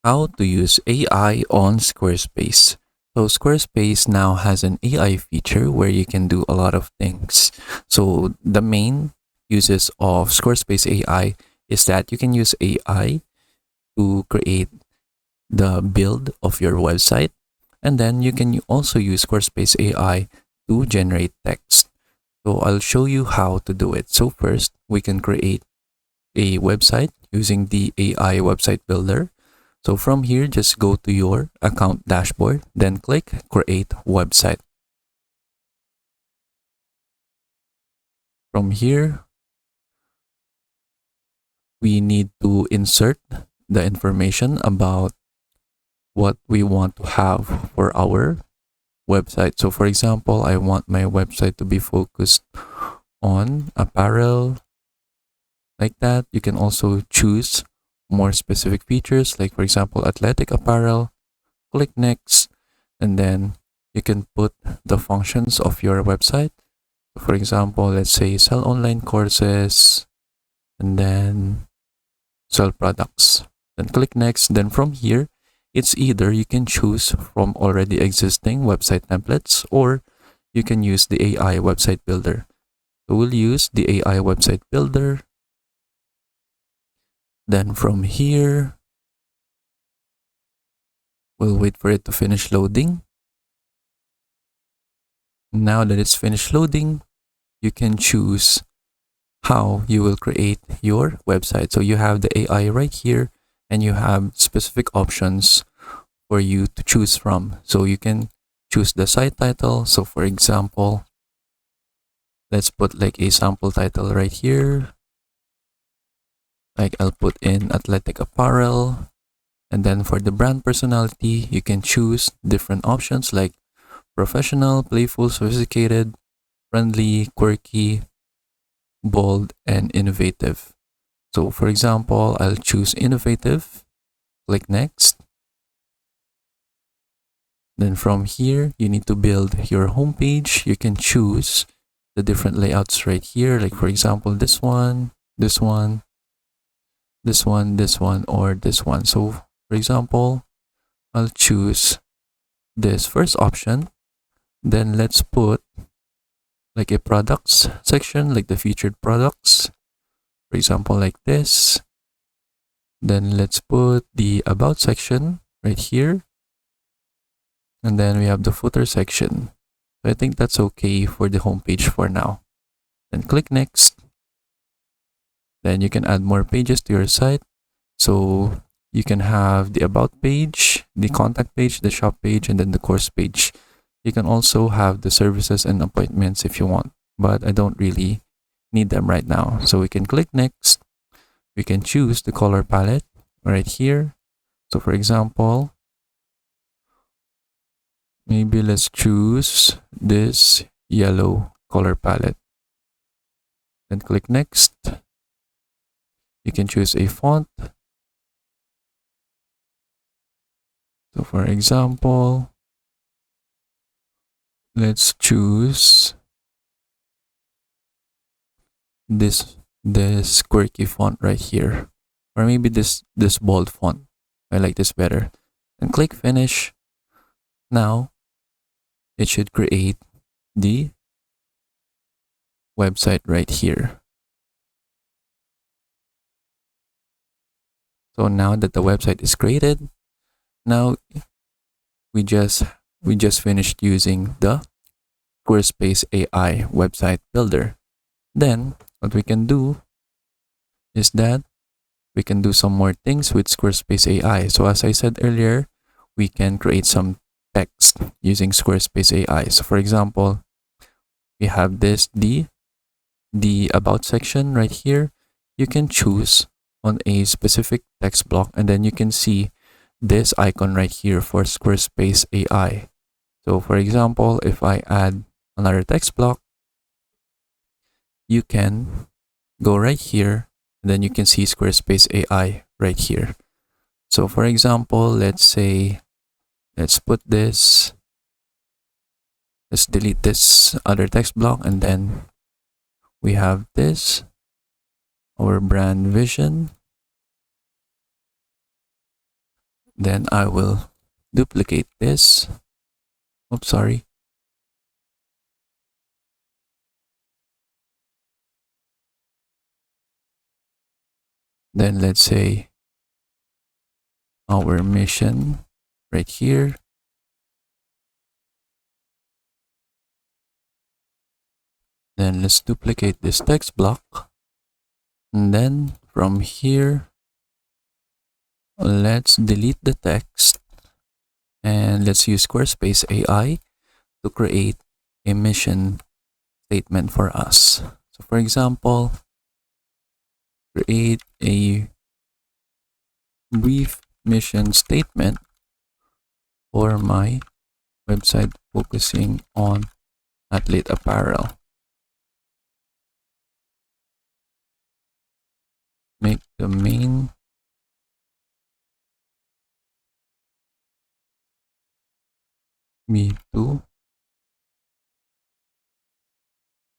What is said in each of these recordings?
How to use AI on Squarespace. So Squarespace now has an AI feature where you can do a lot of things. So the main uses of Squarespace AI is that you can use AI to create the build of your website, and then you can also use Squarespace AI to generate text. So I'll show you how to do it. So first, we can create a website using the AI website builder. So from here, just go to your account dashboard, then click Create Website. From here, we need to insert the information about what we want to have for our website. So for example, I want my website to be focused on apparel, like that. You can also choose more specific features, like for example, athletic apparel. Click Next, and then you can put the functions of your website. For example, let's say sell online courses, and then sell products. Then click Next. Then from here, it's either you can choose from already existing website templates, or you can use the AI website builder. So we'll use the AI website builder. Then from here, we'll wait for it to finish loading. Now that it's finished loading, you can choose how you will create your website. So you have the AI right here, and you have specific options for you to choose from. So you can choose the site title. So for example, let's put like a sample title right here. Like I'll put in athletic apparel. And then for the brand personality, you can choose different options like professional, playful, sophisticated, friendly, quirky, bold, and innovative. So for example, I'll choose innovative, click next. Then from here, you need to build your homepage. You can choose the different layouts right here. Like for example, this one, this one, this one, this one, or this one. So for example, I'll choose this first option. Then let's put like a products section, like the featured products. For example, like this. Then let's put the about section right here. And then we have the footer section. So I think that's okay for the homepage for now. Then click next. Then you can add more pages to your site. So you can have the about page, the contact page, the shop page, and then the course page. You can also have the services and appointments if you want, but I don't really need them right now. So we can click next. We can choose the color palette right here. So for example, maybe let's choose this yellow color palette. Then click next. You can choose a font. So for example, let's choose this quirky font right here, or maybe this bold font. I like this better. And click finish. Now it should create the website right here. So now that the website is created, now we just finished using the Squarespace AI website builder. Then what we can do is that we can do some more things with Squarespace AI. So as I said earlier, we can create some text using Squarespace AI. So for example, we have the about section right here. You can choose on a specific text block, and then you can see this icon right here for Squarespace AI. So for example, if I add another text block, you can go right here, and then you can see Squarespace AI right here. So for example, let's put this, let's delete this other text block, and then we have this, our brand vision. Then I will duplicate this. Oops, sorry. Then let's say our mission right here. Then let's duplicate this text block. And then from here, let's delete the text and let's use Squarespace AI to create a mission statement for us. So for example, create a brief mission statement for my website focusing on athlete apparel. Make the main me to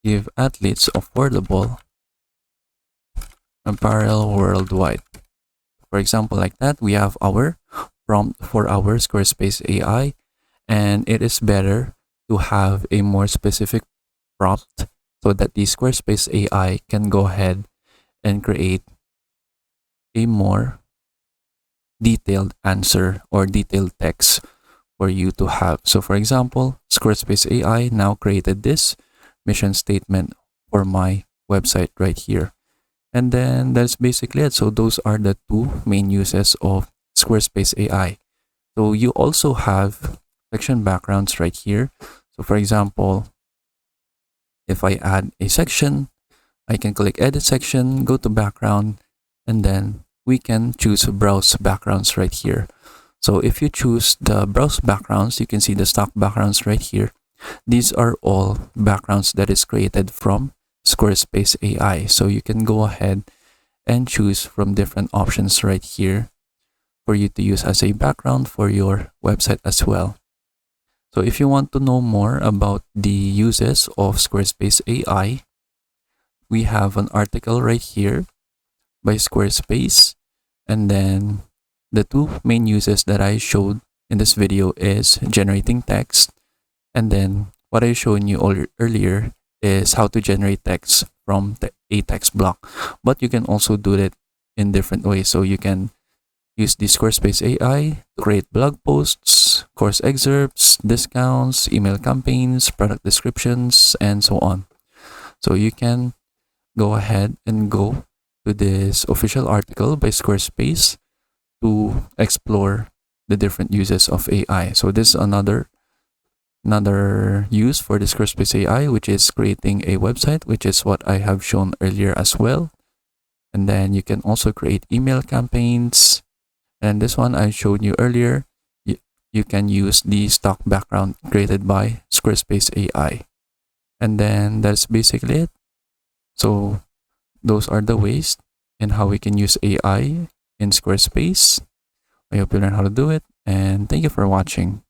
give athletes affordable apparel worldwide. For example, like that, we have our prompt for our Squarespace AI, and it is better to have a more specific prompt so that the Squarespace AI can go ahead and create a more detailed answer or detailed text for you to have. So for example, Squarespace AI now created this mission statement for my website right here. And then that's basically it. So those are the two main uses of Squarespace AI. So you also have section backgrounds right here. So for example, if I add a section, I can click edit section, go to background, and then we can choose browse backgrounds right here. So if you choose the browse backgrounds, you can see the stock backgrounds right here. These are all backgrounds that is created from Squarespace AI. So you can go ahead and choose from different options right here for you to use as a background for your website as well. So if you want to know more about the uses of Squarespace AI, we have an article right here by Squarespace. And then the two main uses that I showed in this video is generating text. And then what I showed you earlier is how to generate text from a text block. But you can also do it in different ways. So you can use the Squarespace AI to create blog posts, course excerpts, discounts, email campaigns, product descriptions, and so on. So you can go ahead and go to this official article by Squarespace to explore the different uses of AI. So this is another use for the Squarespace AI, which is creating a website, which is what I have shown earlier as well. And then you can also create email campaigns. And this one I showed you earlier. You can use the stock background created by Squarespace AI. And then that's basically it. So those are the ways and how we can use AI in Squarespace. I hope you learn how to do it, and thank you for watching.